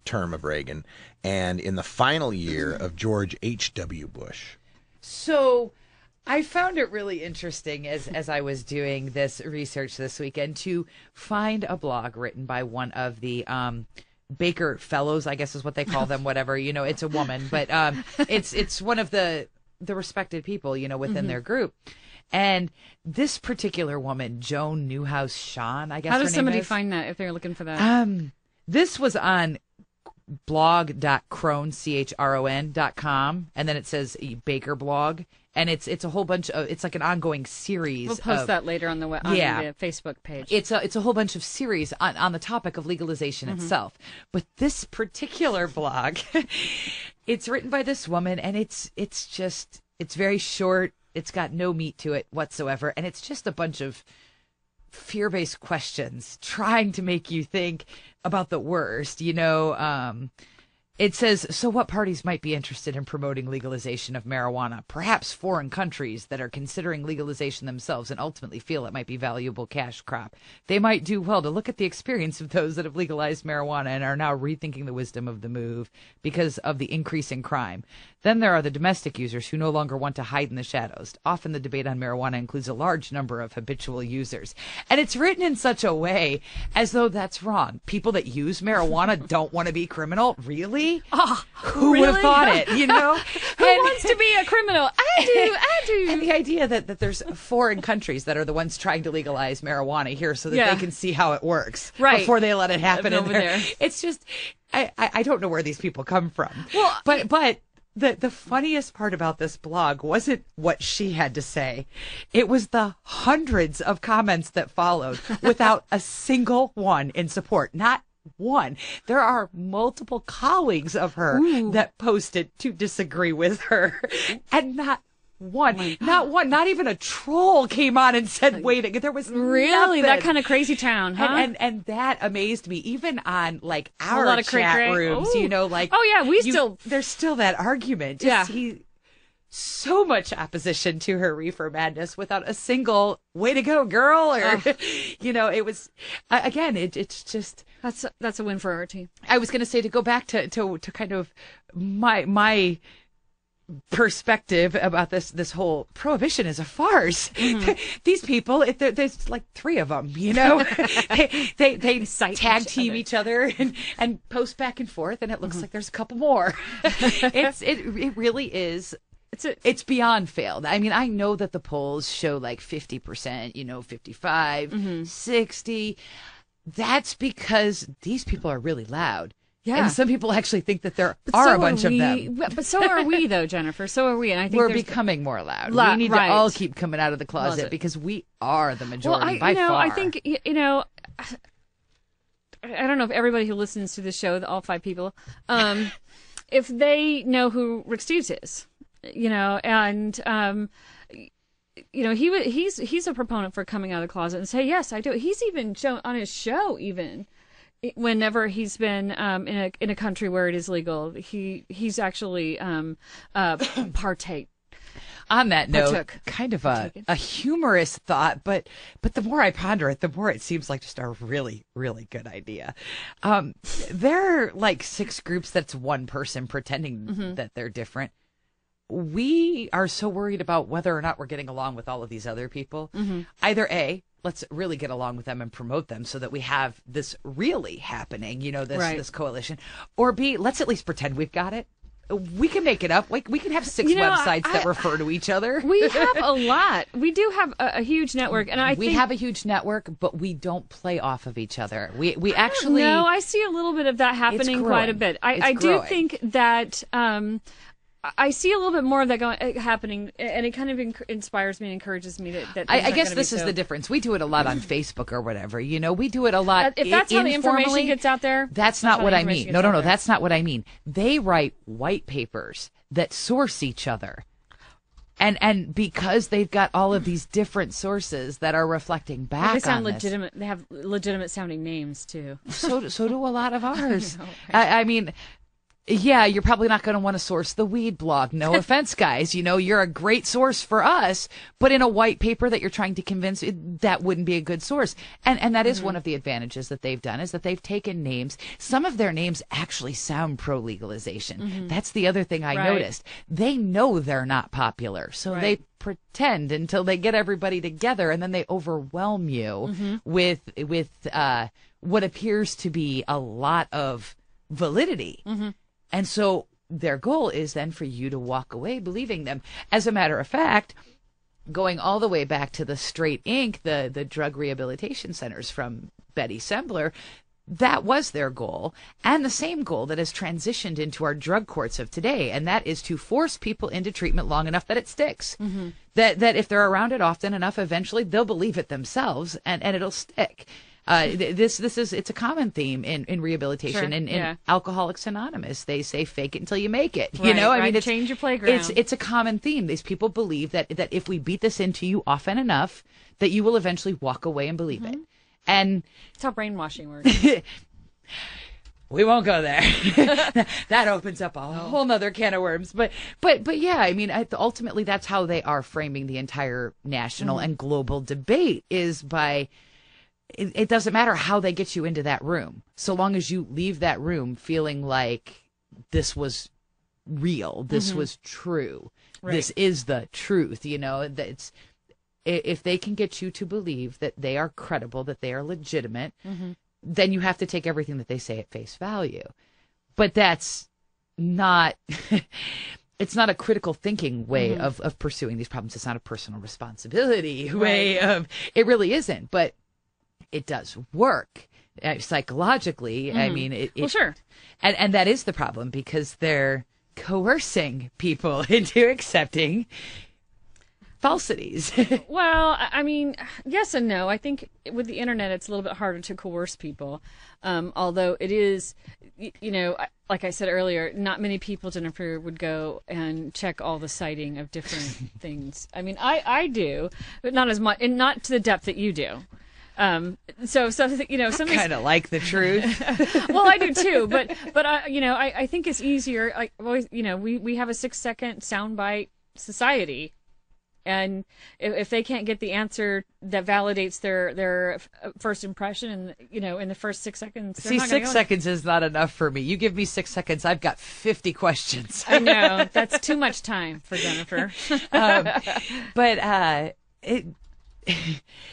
term of Reagan, and in the final year of George H.W. Bush. So I found it really interesting as I was doing this research this weekend to find a blog written by one of the Baker Fellows, I guess is what they call them, whatever, it's a woman, but it's one of the respected people, within their group. And this particular woman, Joan Newhouse Shawn, I guess How her does name somebody is. find that if they're looking for that? This was on blog.chron.com, and then it says Baker blog, And it's a whole bunch of, it's like an ongoing series. We'll post that later on the Facebook page. It's a whole bunch of series on the topic of legalization itself. But this particular blog, it's written by this woman, and it's very short. It's got no meat to it whatsoever, and it's just a bunch of fear-based questions trying to make you think about the worst. It says, so what parties might be interested in promoting legalization of marijuana? Perhaps foreign countries that are considering legalization themselves and ultimately feel it might be valuable cash crop. They might do well to look at the experience of those that have legalized marijuana and are now rethinking the wisdom of the move because of the increase in crime. Then there are the domestic users who no longer want to hide in the shadows. Often the debate on marijuana includes a large number of habitual users. And it's written in such a way as though that's wrong. People that use marijuana don't want to be criminal? Really? Oh, who would have thought it, Who wants to be a criminal? I do. And the idea that there's foreign countries that are the ones trying to legalize marijuana here so that they can see how it works before they let it happen in there. It's just, I don't know where these people come from. Well, but the funniest part about this blog wasn't what she had to say. It was the hundreds of comments that followed without a single one in support. Not one. There are multiple colleagues of her that posted to disagree with her, and not one, not even a troll came on and said, wait, there was really nothing. That kind of crazy town, huh? And that amazed me, even on like a our lot of chat rooms, there's still that argument. So much opposition to her reefer madness without a single way to go, girl, or it was again, it's just that's a win for our team. I was going to say, to go back to kind of my perspective about this whole prohibition is a farce. These people, there's like three of them, they tag team each other and post back and forth, and it looks like there's a couple more. It really is. It's beyond failed. I mean, I know that the polls show like 50%, 55, 60. That's because these people are really loud. Yeah. And some people actually think that there are a bunch of them. But so are we, though, Jennifer. So are we. And I think we're becoming more loud. We need to all keep coming out of the closet because we are the majority by far. I think, I don't know if everybody who listens to the show, all five people, if they know who Rick Steves is. He's a proponent for coming out of the closet and say, yes, I do. He's even shown on his show, whenever he's been in a country where it is legal, he's actually partake. On that note, kind of a humorous thought, but the more I ponder it, the more it seems like just a really, really good idea. There are like 6 groups that's one person pretending that they're different. We are so worried about whether or not we're getting along with all of these other people. Either A, let's really get along with them and promote them so that we have this really happening, this coalition. Or B, let's at least pretend we've got it. We can make it up. Like, we can have 6 websites that refer to each other. We have a lot. We do have a huge network, and we have a huge network, but we don't play off of each other. We actually. No, I see a little bit of that happening quite a bit. I do think that. I see a little bit more of that happening, and it kind of inspires me and encourages me that I guess this is the difference. We do it a lot on Facebook or whatever. We do it a lot. If that's how the information gets out there, that's not what I mean. No, that's not what I mean. They write white papers that source each other. And because they've got all of these different sources that are reflecting back, they sound on legitimate. They have legitimate sounding names too. So do a lot of ours. I mean. Yeah, you're probably not going to want to source the weed blog. No offense, guys. You're a great source for us, but in a white paper that you're trying to convince, that wouldn't be a good source. And that is one of the advantages that they've done, is that they've taken names. Some of their names actually sound pro-legalization. That's the other thing I noticed. They know they're not popular, so they pretend until they get everybody together, and then they overwhelm you with what appears to be a lot of validity. And so their goal is then for you to walk away believing them. As a matter of fact, going all the way back to the Straight Inc., the drug rehabilitation centers from Betty Sembler, that was their goal, and the same goal that has transitioned into our drug courts of today, and that is to force people into treatment long enough that it sticks. Mm-hmm. That if they're around it often enough, eventually they'll believe it themselves, and it'll stick. It's a common theme in rehabilitation. Sure, In Alcoholics Anonymous, they say fake it until you make it. Right, I mean, change your playground. It's a common theme. These people believe that if we beat this into you often enough, that you will eventually walk away and believe it. And that's how brainwashing works. We won't go there. That opens up a whole nother can of worms. But yeah, I mean, ultimately that's how they are framing the entire national and global debate, is by, it doesn't matter how they get you into that room, so long as you leave that room feeling like this was real, this was true, this is the truth, that's, if they can get you to believe that they are credible, that they are legitimate, then you have to take everything that they say at face value. But that's not, it's not a critical thinking way of pursuing these problems. It's not a personal responsibility way of, it really isn't, but it does work psychologically. I mean, well, sure. And that is the problem, because they're coercing people into accepting falsities. Well, I mean, yes and no. I think with the internet, it's a little bit harder to coerce people. Although it is, like I said earlier, not many people, Jennifer, would go and check all the citing of different things. I mean, I do, but not as much, and not to the depth that you do. So some kind of like the truth. Well, I do too, but I think it's easier. Like, always, we have a 6-second soundbite society. And if they can't get the answer that validates their first impression, in the first 6 seconds, see, 6 seconds is not enough for me. You give me 6 seconds, I've got 50 questions. I know, that's too much time for Jennifer.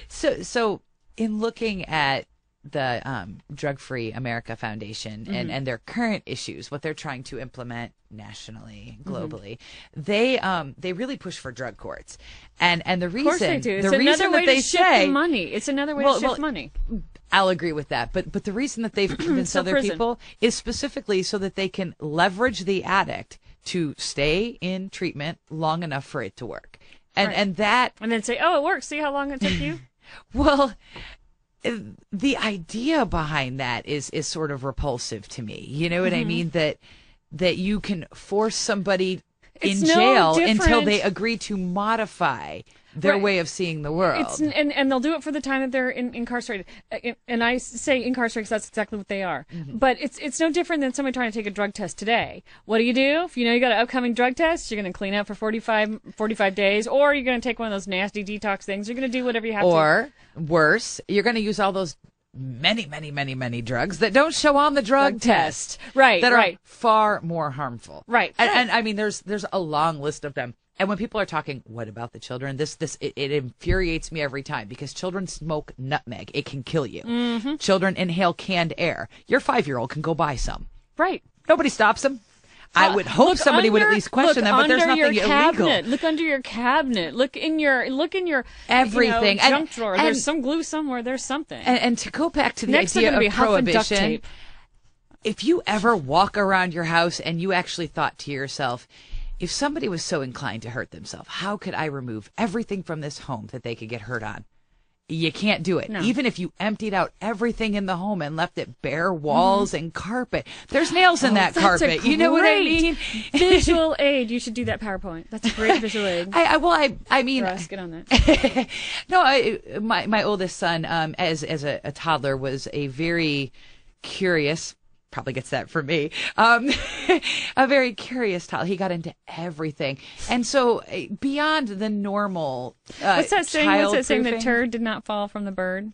So in looking at the Drug Free America Foundation and their current issues, what they're trying to implement nationally, globally, they really push for drug courts, and the reason, of course they do. The reason that they say money, it's another way to shift money. I'll agree with that, but the reason that they've convinced other people is specifically so that they can leverage the addict to stay in treatment long enough for it to work, and then say, oh, it works. See how long it took you? Well, the idea behind that is sort of repulsive to me. You know what I mean? That you can force somebody in jail until they agree to modify their way of seeing the world. And they'll do it for the time that they're incarcerated. And I say incarcerated because that's exactly what they are. But it's no different than somebody trying to take a drug test today. What do? If you got an upcoming drug test, you're going to clean up for 45 days, or you're going to take one of those nasty detox things. You're going to do whatever you have to. Or worse, you're going to use all those many drugs that don't show on the drug test. Right. That are far more harmful. Right. And I mean, there's a long list of them. And when people are talking, what about the children? It infuriates me every time, because children smoke nutmeg. It can kill you. Children inhale canned air. Your 5-year-old can go buy some. Right. Nobody stops them. I would hope somebody would at least question them, but there's nothing illegal. Look under your cabinet. Look in your everything. Junk drawer. There's some glue somewhere. There's something. And to go back to the idea of prohibition, if you ever walk around your house and you actually thought to yourself, if somebody was so inclined to hurt themselves, how could I remove everything from this home that they could get hurt on? You can't do it. No. Even if you emptied out everything in the home and left it bare walls and carpet. There's nails in that carpet. You know what I mean? Visual aid. You should do that PowerPoint. That's a great visual aid. I mean, Russ, get on that. No, my oldest son, as a toddler, was a very curious. Probably gets that from me. A very curious toddler. He got into everything, and so beyond the normal. What's that saying? The turd did not fall from the bird.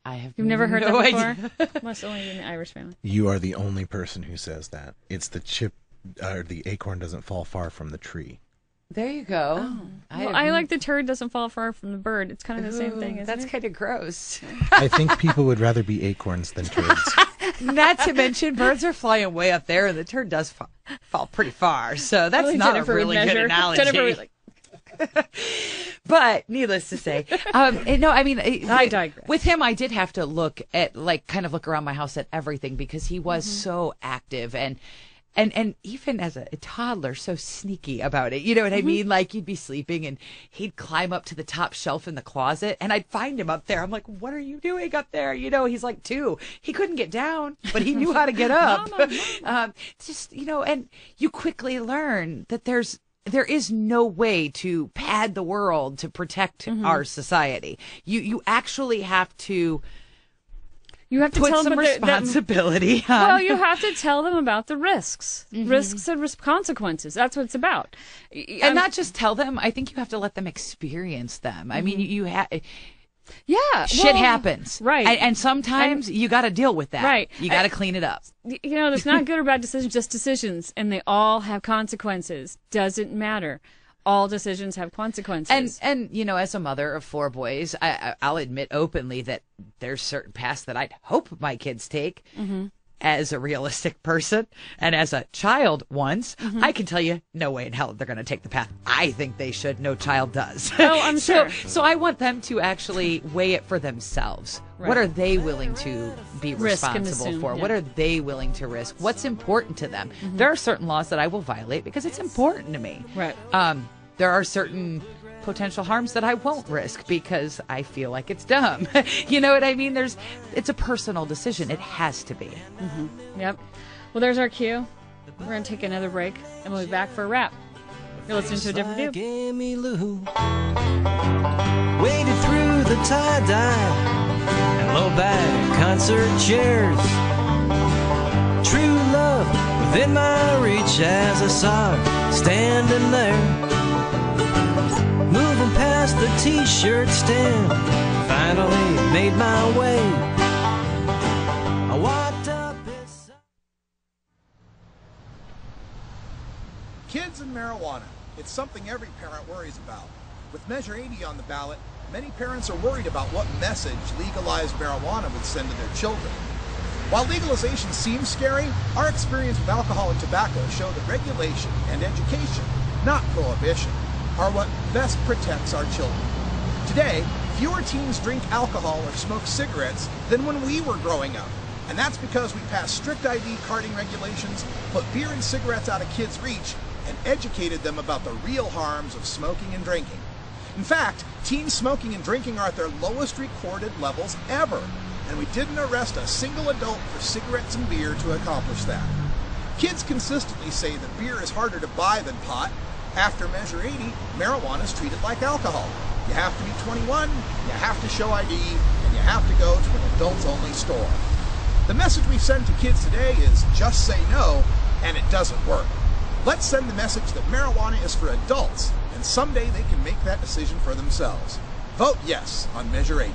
You've never heard that before? Idea. Must only be in the Irish family. You are the only person who says that. It's the acorn doesn't fall far from the tree. There you go. Oh. I like the turd doesn't fall far from the bird. It's kind of the same thing, isn't that's it? Kind of gross. I think people would rather be acorns than turds. Not to mention, birds are flying way up there, and the turd does fall pretty far. So that's not Jennifer a really good analogy. Jennifer was like, But needless to say, no, I mean, I digress. With him, I did have to look around my house at everything because he was so active and even as a toddler, so sneaky about it. You know what I mean? Like, you'd be sleeping and he'd climb up to the top shelf in the closet and I'd find him up there. I'm like, what are you doing up there? You know, he's like 2. He couldn't get down, but he knew how to get up. Just, you know, and you quickly learn that there is no way to pad the world to protect our society. You actually have to. You have to put tell some them responsibility. Well, you have to tell them about the risks, risks and consequences. That's what it's about. And not just tell them. I think you have to let them experience them. I mean, you have. Yeah, shit happens, right? And sometimes you got to deal with that, right? You got to clean it up. You know, there's not good or bad decisions, just decisions, and they all have consequences. Doesn't matter. All decisions have consequences. And you know, as a mother of 4 boys, I'll admit openly that there's certain paths that I'd hope my kids take. As a realistic person and as a child once, I can tell you no way in hell they're going to take the path I think they should. No child does. Oh, I'm sure. So I want them to actually weigh it for themselves. Right. What are they willing to be responsible for? Yeah. What are they willing to risk? What's important to them? There are certain laws that I will violate because it's important to me. Right. There are certain potential harms that I won't risk because I feel like it's dumb. You know what I mean? It's a personal decision. It has to be. Yep. Well, there's our cue. We're going to take another break and we'll be back for a wrap. You're listening to A Different View. Emmylou waded through the tie-dye and low-back concert chairs. True love within my reach as I saw her standing there. Moving past the t-shirt stand, finally made my way. I walked up beside... Kids and marijuana. It's something every parent worries about. With Measure 80 on the ballot, many parents are worried about what message legalized marijuana would send to their children. While legalization seems scary, our experience with alcohol and tobacco show that regulation and education, not prohibition, are what best protects our children. Today, fewer teens drink alcohol or smoke cigarettes than when we were growing up. And that's because we passed strict ID carding regulations, put beer and cigarettes out of kids' reach, and educated them about the real harms of smoking and drinking. In fact, teen smoking and drinking are at their lowest recorded levels ever, and we didn't arrest a single adult for cigarettes and beer to accomplish that. Kids consistently say that beer is harder to buy than pot. After Measure 80, marijuana is treated like alcohol. You have to be 21, you have to show ID, and you have to go to an adults-only store. The message we send to kids today is just say no, and it doesn't work. Let's send the message that marijuana is for adults, and someday they can make that decision for themselves. Vote yes on Measure 80.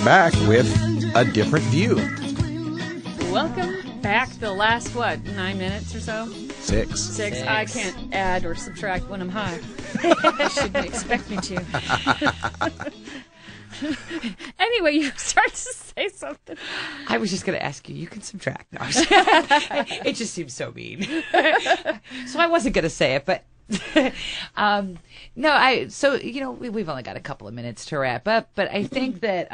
Back with A Different View. Welcome back. The last 9 minutes or so? Six. I can't add or subtract when I'm high. Shouldn't expect me to. Anyway, you start to say something. I was just going to ask you. You can subtract. No, it just seems so mean. So I wasn't going to say it, but. No, so, you know, we've only got a couple of minutes to wrap up, but I think that,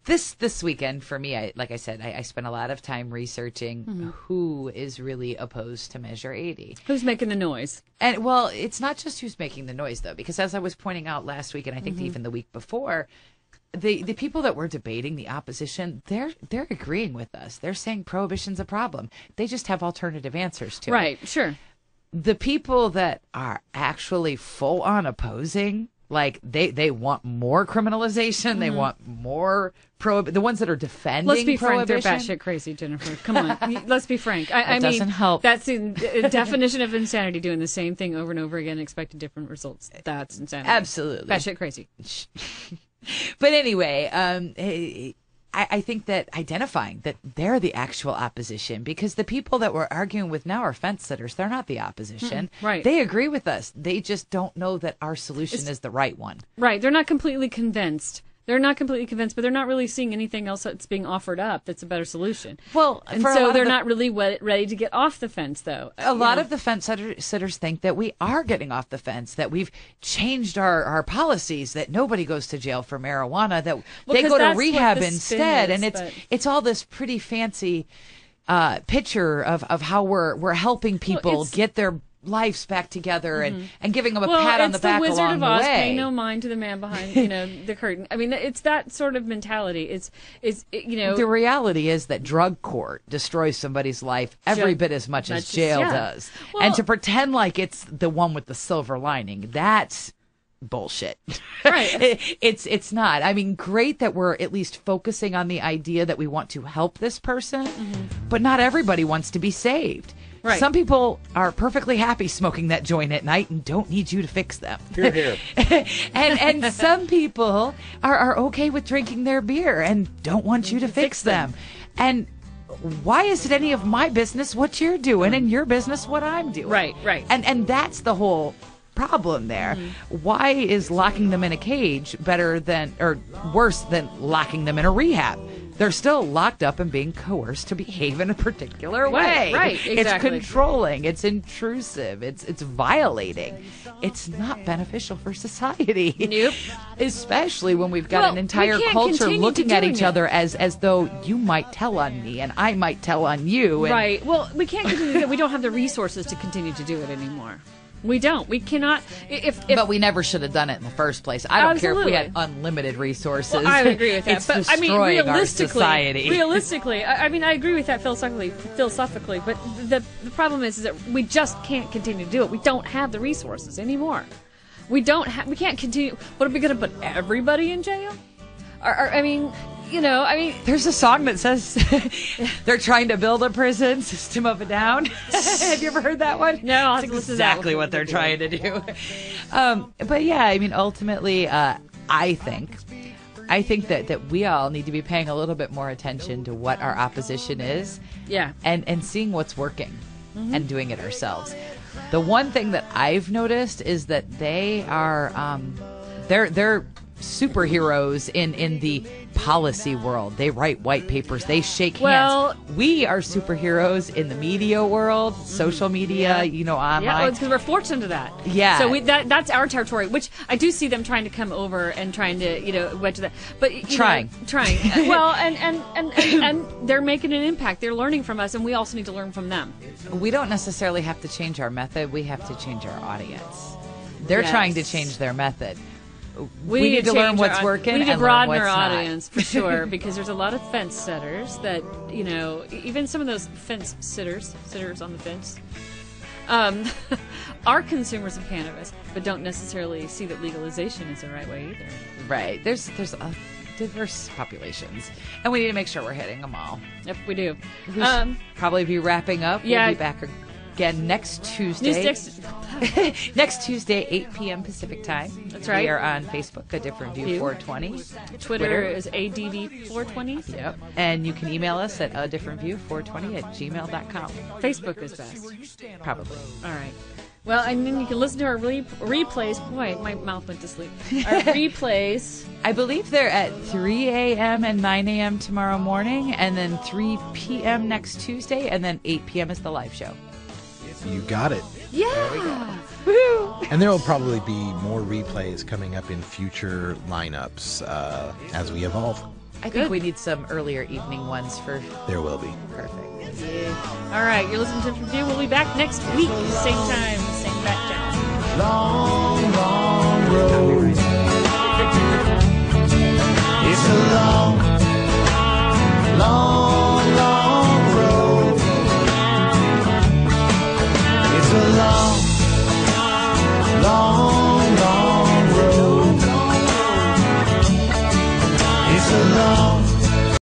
this weekend for me, like I said, I spent a lot of time researching who is really opposed to Measure 80. Who's making the noise? And well, it's not just who's making the noise though, because as I was pointing out last week, and I think even the week before, the people that were debating the opposition, they're agreeing with us. They're saying prohibition's a problem. They just have alternative answers to it. Right, sure. the people that are actually full on opposing, like they want more criminalization, they want more the ones that are defending Let's be frank, they're prohibition. batshit crazy, Jennifer. Come on. Let's be frank. I mean, doesn't help. That's the definition of insanity, doing the same thing over and over again, expecting different results. That's insanity. Absolutely. Batshit crazy. But anyway, I think that identifying that they're the actual opposition, because the people that we're arguing with now are fence sitters. They're not the opposition. Right. They agree with us. They just don't know that our solution is the right one. Right. They're not completely convinced. But they're not really seeing anything else that's being offered up that's a better solution. Well, and for a so lot they're of not really ready to get off the fence, though. A lot of the fence sitters think that we are getting off the fence, that we've changed our policies, that nobody goes to jail for marijuana, that they go to rehab instead. And it's all this pretty fancy picture of how we're helping people get their lives back together and giving them a pat on the back along the way. Well, it's the Wizard of Oz, pay no mind to the man behind, the curtain. I mean, it's that sort of mentality. It's the reality is that drug court destroys somebody's life every bit as much as jail does. Well, and to pretend like it's the one with the silver lining, that's bullshit. Right. It's not. I mean, great that we're at least focusing on the idea that we want to help this person, but not everybody wants to be saved. Right. Some people are perfectly happy smoking that joint at night and don't need you to fix them. Hear, hear. and some people are okay with drinking their beer and don't want you to fix them. And why is it any of my business what you're doing and your business what I'm doing? Right. And that's the whole problem there. Why is locking them in a cage better than, or worse than locking them in a rehab? They're still locked up and being coerced to behave in a particular way. Right, exactly. It's controlling. It's intrusive. It's violating. It's not beneficial for society. Nope. Especially when we've got an entire culture looking at each other as though you might tell on me and I might tell on you. Right. Well, we can't continue to do it. We don't have the resources to continue to do it anymore. We don't. We cannot. But we never should have done it in the first place. I don't care if we had unlunlimited resources. Well, I would agree with that. It's but destroying our society. Realistically, I mean, I agree with that philosophically. But the problem is that we just can't continue to do it. We don't have the resources anymore. We can't continue. What are we going to put everybody in jail? There's a song that says they're trying to build a prison system of a down. Have you ever heard that one? No, That's exactly what they're trying to do. But yeah, I mean, ultimately, I think that we all need to be paying a little bit more attention to what our opposition is. Yeah. And seeing what's working and doing it ourselves. The one thing that I've noticed is that they are they're superheroes in the policy world. They write white papers. They shake hands. We are superheroes in the media world, social media, online. Yeah, it's because we're fortunate to that. Yeah. So that's our territory, which I do see them trying to come over and trying to, wedge that. But trying. Well, and they're making an impact. They're learning from us, and we also need to learn from them. We don't necessarily have to change our method. We have to change our audience. They're trying to change their method. We need to learn what's working. We need to and broaden learn what's our not. audience for sure, because there's a lot of fence setters that even some of those fence sitters on the fence, are consumers of cannabis, but don't necessarily see that legalization is the right way either. Right. There's diverse populations, and we need to make sure we're hitting them all. Yep, we do. We should probably be wrapping up. Yeah. We'll be back again next Tuesday. Next Tuesday, 8 p.m. Pacific time. That's right. We are on Facebook, A Different View 420. Twitter is ADV420. Yep. And you can email us at adifferentview420@gmail.com. Facebook is best. Probably. All right. Well, and then you can listen to our replays. Boy, my mouth went to sleep. Our replays. I believe they're at 3 a.m. and 9 a.m. tomorrow morning, and then 3 p.m. next Tuesday, and then 8 p.m. is the live show. You got it. Yeah. Woo! And there will probably be more replays coming up in future lineups as we evolve. I think we need some earlier evening ones for... There will be. Perfect. Yeah. All right, you're listening to Different View. We'll be back next week, same time, same bat channel. Long, long road. It's a long